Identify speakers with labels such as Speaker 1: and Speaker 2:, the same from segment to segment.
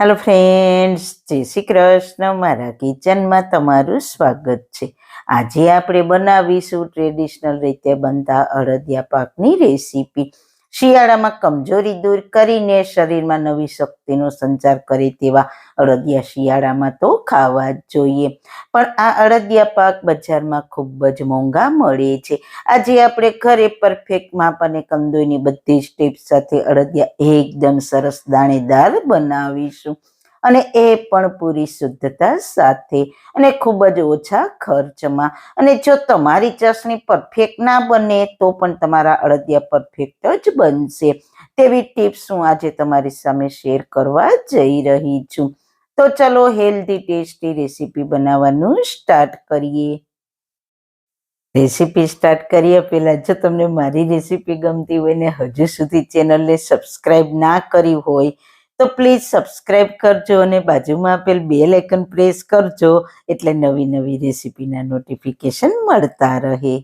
Speaker 1: Hello friends, જય શ્રી કૃષ્ણ. મારા કિચનમાં તમારું સ્વાગત છે. આજે આપણે બનાવીશું ટ્રેડિશનલ રીતે બનતા અડદિયા પાકની રેસીપી. શિયાળામાં કમજોરી દૂર કરીને શરીરમાં નવી શક્તિનો સંચાર કરે તેવા અડદિયા શિયાળામાં તો ખાવા જ જોઈએ. પણ આ અડદિયા પાક બજારમાં ખૂબ જ મોંઘા મળે છે. આજે આપણે ઘરે પરફેક્ટ માપ અને કંદોઈની બધી જ ટિપ્સ સાથે અડદિયા એકદમ સરસ દાણેદાર બનાવીશું, અને એ પણ પૂરી શુદ્ધતા સાથે અને ખૂબ જ ઓછા ખર્ચમાં. અને જો તમારી ચાસણી પરફેક્ટ ના બને તો પણ તમારા અડદિયા પરફેક્ટ જ બનશે. તેવી ટિપ્સ હું આજે તમારી સામે શેર કરવા જઈ રહી છું. તો ચલો હેલ્ધી ટેસ્ટી રેસીપી બનાવવાનું સ્ટાર્ટ કરીએ. રેસીપી સ્ટાર્ટ કરીએ પહેલા, જો તમને મારી રેસીપી ગમતી હોય ને હજુ સુધી ચેનલને સબસ્ક્રાઇબ ના કરી હોય તો પ્લીઝ સબસ્ક્રાઇબ કરજો અને બાજુમાં આપેલ બેલ આઇકન પ્રેસ કરજો, એટલે નવી નવી રેસીપીના નોટિફિકેશન મળતા રહે.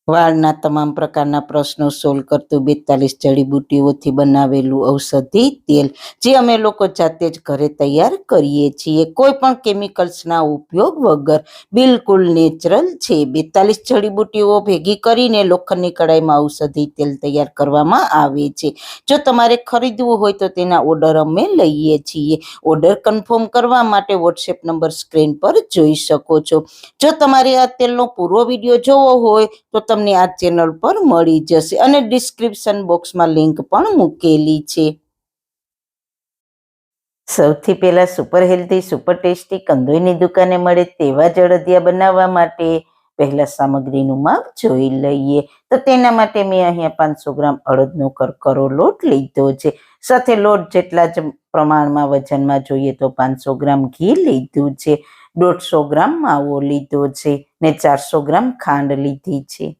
Speaker 1: વાળના તમામ પ્રકારના પ્રશ્નો સોલ્વ કરતું 42 જડીબુટ્ટીઓથી બનાવેલું ઔષધિ તેલ, જે અમે લોકો જાતે જ ઘરે તૈયાર કરીએ છીએ, કોઈ પણ કેમિકલ્સના ઉપયોગ વગર, બિલકુલ નેચરલ છે. 42 જડીબુટ્ટીઓ ભેગી કરીને લોખંડની કડાઈમાં ઔષધિ તેલ તૈયાર કરવામાં આવે છે. જો તમારે ખરીદવું હોય તો તેના ઓર્ડર અમે લઈએ છીએ. ઓર્ડર કન્ફર્મ કરવા માટે વોટ્સએપ નંબર સ્ક્રીન પર જોઈ શકો છો. જો તમારે આ તેલનો પૂરો વિડીયો જોવો હોય તો તમને આ ચેનલ પર મળી જશે, અને ડિસ્ક્રિપ્શન બોક્સમાં લિંક પણ મૂકેલી છે. સૌથી પહેલા સુપર હેલ્ધી સુપર ટેસ્ટી કંદોઈની દુકાને મળે તેવા જ અડદિયા બનાવવા માટે પહેલા સામગ્રીનું માપ જોઈ લઈએ. તો તેના માટે મેં અહીંયા 500 ગ્રામ અડદનો કરકરો લોટ લીધો છે. સાથે લોટ જેટલા જ પ્રમાણમાં વજનમાં જોઈએ તો 500 ગ્રામ ઘી લીધું છે, 150 ગ્રામ માવો લીધો છે ને 400 ગ્રામ ખાંડ લીધી છે.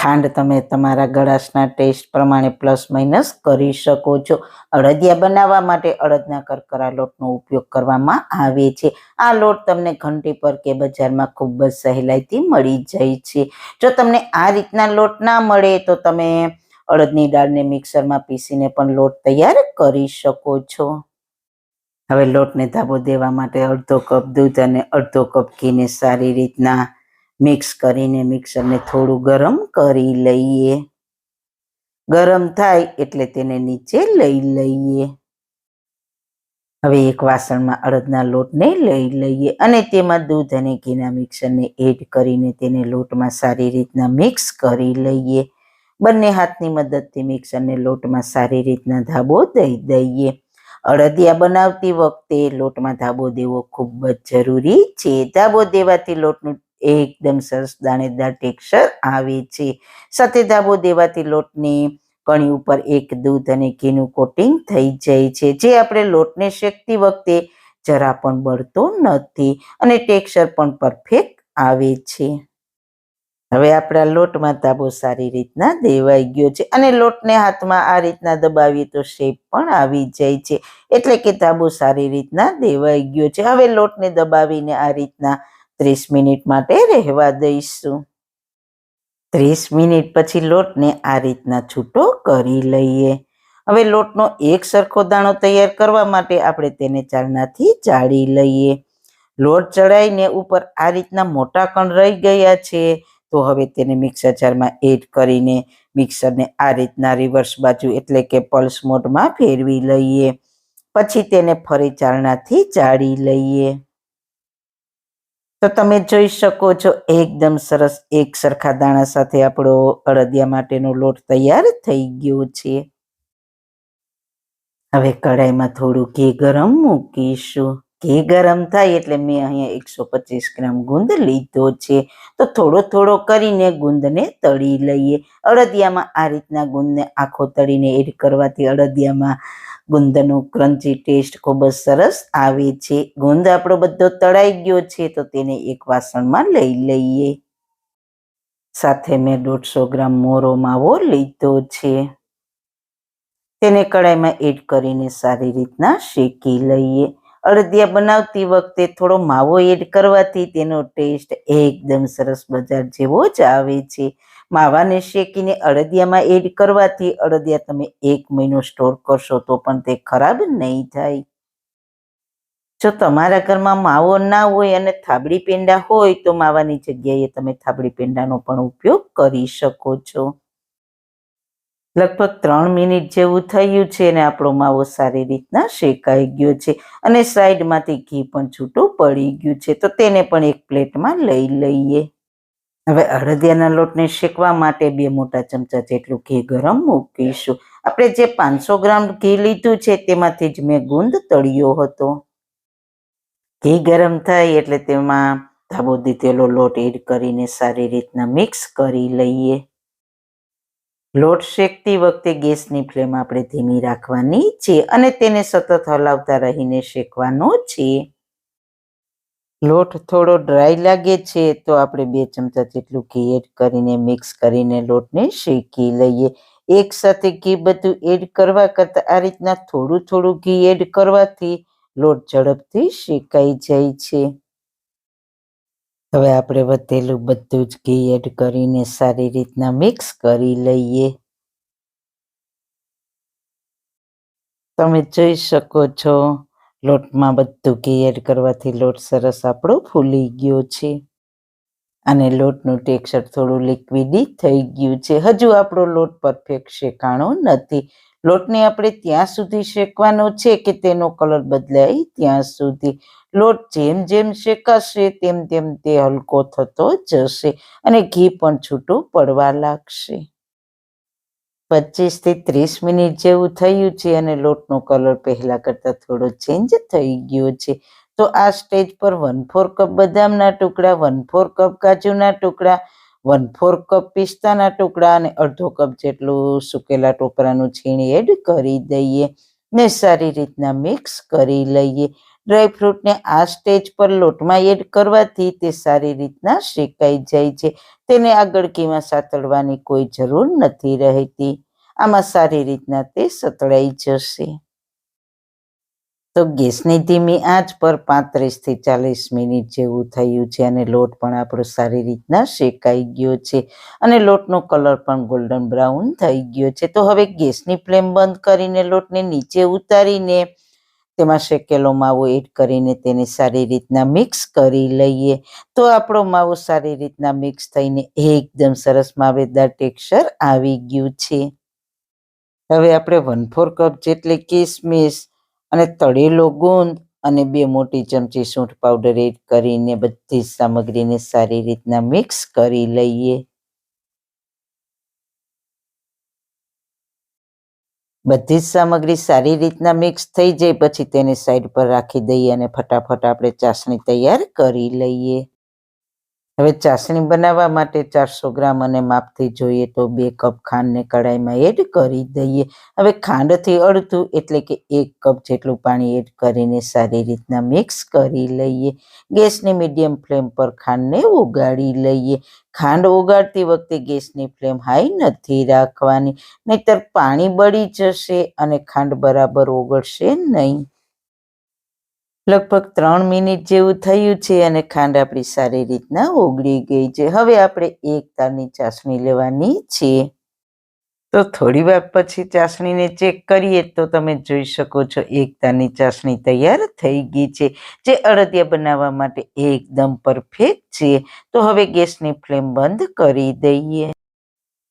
Speaker 1: ખાંડ તમે તમારા ગળાશના ટેસ્ટ પ્રમાણે પ્લસ માઇનસ કરી શકો છો. અડદિયા બનાવવા માટે અડદના કરકરા લોટનો ઉપયોગ કરવામાં આવે છે. આ લોટ તમને ઘંટી પર કે બજારમાં ખૂબ જ સહેલાઈથી મળી જાય છે. જો તમને આ રીતના લોટ ના મળે તો તમે અડદની દાળને મિક્સરમાં પીસીને પણ લોટ તૈયાર કરી શકો છો. હવે લોટને ધાબો દેવા માટે અડધો કપ દૂધ અને અડધો કપ ઘીને સારી રીતના મિક્સ કરીને મિક્સરને થોડું ગરમ કરી લઈએ. ગરમ થાય એટલે તેને નીચે લઈ લઈએ. હવે એક વાસણમાં અડદના લોટને લઈ લઈએ અને તેમાં દૂધ અને ઘીના મિક્સરને એડ કરીને તેને લોટમાં સારી રીતના મિક્સ કરી લઈએ. બંને હાથની મદદથી મિક્સરને લોટમાં સારી રીતના ધાબો દઈ દઈએ. અડદિયા બનાવતી વખતે લોટમાં ધાબો દેવો ખૂબ જ જરૂરી છે. ધાબો દેવાથી લોટનું એકદમ સરસ દાણેદાર ટેક્સચર આવે છે. સાથે ધાબો દેવાથી લોટની કણી ઉપર એક દૂધ અને ઘીનું કોટિંગ થઈ જાય છે, જે આપણે લોટને શેકતી વખતે જરા પણ બળતો નથી અને ટેક્સચર પણ પરફેક્ટ આવે છે. હવે આપણા લોટમાં ધાબો સારી રીતના દેવાઈ ગયો છે અને લોટને હાથમાં આ રીતના દબાવીએ તો શેપ પણ આવી જાય છે, એટલે કે ધાબો સારી રીતના દેવાઈ ગયો છે. હવે લોટને દબાવીને આ રીતના 30 મિનિટ માટે રહેવા દઈશું. 30 મિનિટ પછી લોટને આ રીતના છૂટો કરી લઈએ. હવે લોટનો એક સરખો દાણો તૈયાર કરવા માટે આપણે તેને ચાળણાથી ચાળી લઈએ. લોટ ચડાઈને ઉપર આ રીતના મોટા કણ રહી ગયા છે તો હવે તેને મિક્સર જારમાં એડ કરીને મિક્સરને આ રીતના રિવર્સ બાજુ એટલે કે પલ્સ મોડમાં ફેરવી લઈએ. પછી તેને ફરી ચાળણાથી ચાળી લઈએ. તો તમે જોઈ શકો છો એકદમ સરસ એક સરખા દાણા સાથે આપણો અડદિયા માટેનો લોટ તૈયાર થઈ ગયો છે. હવે કઢાઈમાં થોડું ઘી ગરમ મૂકીશું. ઘી ગરમ થાય એટલે મેં અહીંયા 125 ગ્રામ ગુંદ લીધો છે. તો થોડો થોડો કરીને ગુંદને તળી લઈએ. અડદિયામાં આ રીતના ગુંદને આખો તળીને એડ કરવાથી અડદિયામાં ગુંદનું ક્રન્ચી ટેસ્ટ ખૂબ જ સરસ આવે છે. ગુંદ આપણો બધો તળાઈ ગયો છે તો તેને એક વાસણમાં લઈ લઈએ. સાથે મેં 150 ગ્રામ મોરો માવો લીધો છે. તેને કડાઈમાં એડ કરીને સારી રીતના શેકી લઈએ. અડદિયા બનાવતી વખતે થોડો માવો એડ કરવાથી તેનો ટેસ્ટ એકદમ સરસ બજાર જેવો જ આવે છે. માવાને શેકીને અડદિયામાં એડ કરવાથી અડદિયા તમે 1 મહિનો સ્ટોર કરશો તો પણ તે ખરાબ નહીં થાય. જો તમારા ઘરમાં માવો ના હોય અને થાબડી પેંડા હોય તો માવાની જગ્યાએ તમે થાબડી પેંડાનો પણ ઉપયોગ કરી શકો છો. લગભગ 3 મિનિટ જેવું થયું છે અને આપણો માવો સારી રીતના શેકાઈ ગયો છે અને સાઈડમાંથી ઘી પણ છૂટું પડી ગયું છે. તો તેને પણ એક પ્લેટમાં લઈ લઈએ. હવે અડદિયાના લોટને શેકવા માટે 2 મોટા ચમચા જેટલું ઘી ગરમ મૂકીશું. આપણે જે 500 ગ્રામ ઘી લીધું છે તેમાંથી જ મેં ગુંદ તળ્યો હતો. ઘી ગરમ થાય એટલે તેમાં ધાબો દીધેલો લોટ એડ કરીને સારી રીતના મિક્સ કરી લઈએ. લોટ શેકતી વખતે ગેસની ફ્લેમ આપણે ધીમી રાખવાની છે અને તેને સતત હલાવતા રહીને શેકવાનો છે. લોટ થોડો ડ્રાય લાગે છે તો આપણે 2 ચમચા જેટલું ઘી એડ કરીને મિક્સ કરીને લોટને શેકી લઈએ. એક સાથે ઘી બધું એડ કરવા કરતાં આ રીતના થોડું થોડું ઘી એડ કરવાથી લોટ ઝડપથી શેકાઈ જાય છે. હવે આપણે વધેલું બધું જ ઘી એડ કરીને સારી રીતના મિક્સ કરી લઈએ. તમે જોઈ શકો છો લોટમાં બધું ઘી એડ કરવાથી લોટ સરસ આપણો ફૂલી ગયો છે અને લોટનું ટેક્સચર થોડું લિક્વિડી થઈ ગયું છે. હજુ આપણો લોટ પરફેક્ટ શેકાણો નથી. લોટને આપણે ત્યાં સુધી શેકવાનો છે કે તેનો કલર બદલાય ત્યાં સુધી. લોટ જેમ જેમ શેકાશે તેમ તેમ તે હલકો થતો જશે અને ઘી પણ છૂટું પડવા લાગશે. 25 થી 30 મિનિટ જેવું થયું છે અને લોટનો કલર પહેલા કરતાં થોડો ચેન્જ થઈ ગયો છે. તો આ સ્ટેજ પર 1/4 કપ બદામના ટુકડા, 1/4 કપ કાજુના ટુકડા, 1/4 કપ પિસ્તાના ટુકડા અને અડધો કપ જેટલું સૂકેલા ટોપરાનું છીણ એડ કરી દઈએ ને સારી રીતના મિક્સ કરી લઈએ. ડ્રાયફ્રૂટને આ સ્ટેજ પર લોટમાં એડ કરવાથી તે સારી રીતના શેકાઈ જાય છે. તેને આગળ ઘીમાં સાતળવાની કોઈ જરૂર નથી રહેતી. આમાં સારી રીતના તે સતળાઈ જશે. તો ગેસની ધીમી આંચ પર 35 થી 40 મિનિટ જેવું થયું છે અને લોટ પણ આપણો સારી રીતના શેકાઈ ગયો છે અને લોટનો કલર પણ ગોલ્ડન બ્રાઉન થઈ ગયો છે. તો હવે ગેસની ફ્લેમ બંધ કરીને લોટને નીચે ઉતારીને તેમાં શેકેલો માવો એડ કરીને તેને સારી રીતના મિક્સ કરી લઈએ. તો આપણો માવો સારી રીતના મિક્સ થઈને એકદમ સરસ માવેદાર ટેક્સચર આવી ગયું છે. હવે આપણે 1/4 કપ જેટલી કિસમિસ અને તળેલો ગુંદ અને 2 મોટી ચમચી સૂંઠ પાવડર એડ કરીને બધી સામગ્રીને સારી રીતના મિક્સ કરી લઈએ. બધી જ સામગ્રી સારી રીતના મિક્સ થઈ જાય પછી તેને સાઈડ પર રાખી દઈએ અને ફટાફટ આપણે ચાસણી તૈયાર કરી લઈએ. હવે ચાસણી બનાવવા માટે 400 ગ્રામ અને માપથી જોઈએ તો 2 કપ ખાંડને કડાઈમાં એડ કરી દઈએ. હવે ખાંડથી અડધું એટલે કે 1 કપ જેટલું પાણી એડ કરીને સારી રીતના મિક્સ કરી લઈએ. ગેસની મીડિયમ ફ્લેમ પર ખાંડને ઓગાળી લઈએ. ખાંડ ઓગાળતી વખતે ગેસની ફ્લેમ હાઈ નથી રાખવાની, નહીતર પાણી બળી જશે અને ખાંડ બરાબર ઓગળશે નહીં. લગભગ 3 મિનિટ જેવું થયું છે અને ખાંડ આપણી સારી રીતના ઓગળી ગઈ છે. હવે આપણે 1 તારની ચાસણી લેવાની છે. તો થોડી વાર પછી ચાસણીને ચેક કરીએ તો તમે જોઈ શકો છો 1 તારની ચાસણી તૈયાર થઈ ગઈ છે, જે અડદિયા બનાવવા માટે એકદમ પરફેક્ટ છે. તો હવે ગેસની ફ્લેમ બંધ કરી દઈએ.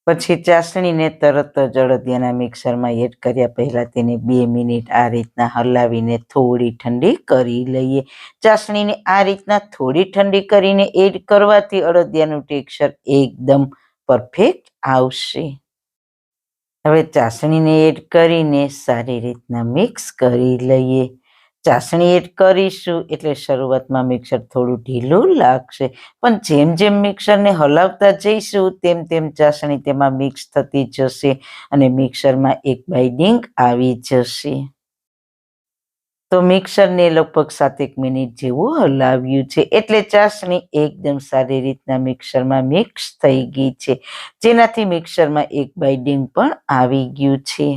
Speaker 1: પછી ચાસણીને તરત જ અડદિયાના મિક્સરમાં એડ કર્યા પહેલાં તેને 2 મિનિટ આ રીતના હલાવીને થોડી ઠંડી કરી લઈએ. ચાસણીને આ રીતના થોડી ઠંડી કરીને એડ કરવાથી અડદિયાનું ટેક્સચર એકદમ પરફેક્ટ આવશે. હવે ચાસણીને એડ કરીને સારી રીતના મિક્સ કરી લઈએ. ચાસણી એડ કરીશું એટલે શરૂઆતમાં મિક્સર થોડું ઢીલું લાગશે, પણ જેમ જેમ મિક્સરને હલાવતા જઈશું તેમ તેમ ચાસણી તેમાં મિક્સ થતી જશે અને મિક્સરમાં એક બાઇન્ડિંગ આવી જશે. તો મિક્સરને લગભગ 7 મિનિટ જેવું હલાવ્યું છે એટલે ચાસણી એકદમ સારી રીતના મિક્સરમાં મિક્સ થઈ ગઈ છે, જેનાથી મિક્સરમાં એક બાઇન્ડિંગ પણ આવી ગયું છે.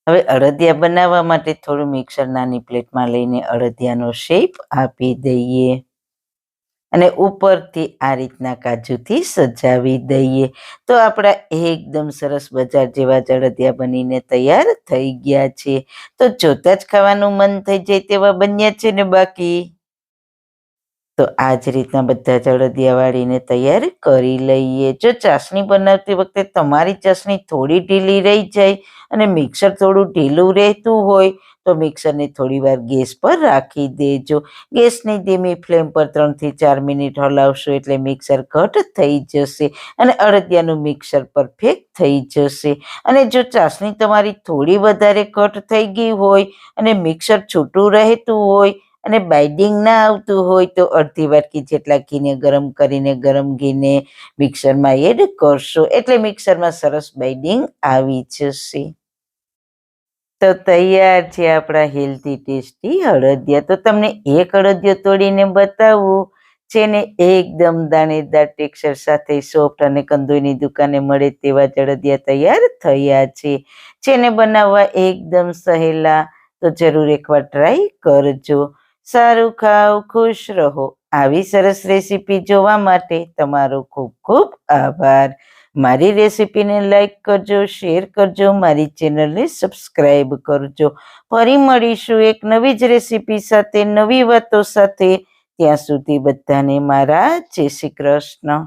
Speaker 1: હવે અડદિયા બનાવવા માટે થોડું મિક્સર નાની પ્લેટમાં લઈને અડદિયાનો શેપ આપી દઈએ. અને ઉપરથી આ રીતના કાજુથી સજાવી દઈએ. તો આપણા એકદમ સરસ બજાર જેવા જળદિયા બનીને તૈયાર થઈ ગયા છે. તો જોતા જ ખાવાનું મન થઈ જાય તેવા બન્યા છે ને બાકી. તો આ જ રીતના બધા જળદિયા વાળીને તૈયાર કરી લઈએ. જો ચાસણી બનાવતી વખતે તમારી ચાસણી થોડી ઢીલી રહી જાય અને મિક્સર થોડું ઢીલું રહેતું હોય તો મિક્સરને થોડી વાર ગેસ પર રાખી દેજો. ગેસની ધીમી ફ્લેમ પર 3 થી 4 મિનિટ હલાવશો એટલે મિક્સર ઘટ થઈ જશે અને અડદિયાનું મિક્સર પરફેક્ટ થઈ જશે. અને જો ચાસણી તમારી થોડી વધારે ઘટ થઈ ગઈ હોય અને મિક્સર છૂટું રહેતું હોય અને બાઇડિંગ ના આવતું હોય તો અડધી વાટકી જેટલા ઘીને ગરમ કરીને ગરમ ઘીને મિક્સરમાં એડ કરશો એટલે મિક્સરમાં સરસ બાઇડિંગ આવી જશે. તો તૈયાર છે આપણા હેલ્ધી ટેસ્ટી અડદિયા. તો તમને એક અડદિયો તોડીને બતાવું છે ને એકદમ દાણેદાર ટેક્સચર સાથે સોફ્ટ અને કંદોઈની દુકાને મળે તેવા જ અડદિયા તૈયાર થયા છે. જેને બનાવવા એકદમ સહેલા, તો જરૂર એકવાર ટ્રાય કરજો. સારું ખાઓ, ખુશ રહો. આવી સરસ રેસીપી જોવા માટે તમારો ખૂબ ખૂબ આભાર. મારી રેસીપીને લાઈક કરજો, શેર કરજો, મારી ચેનલને સબસ્ક્રાઈબ કરજો. ફરી મળીશું એક નવી જ રેસીપી સાથે, નવી વાતો સાથે. ત્યાં સુધી બધાને મારા જય શ્રી કૃષ્ણ.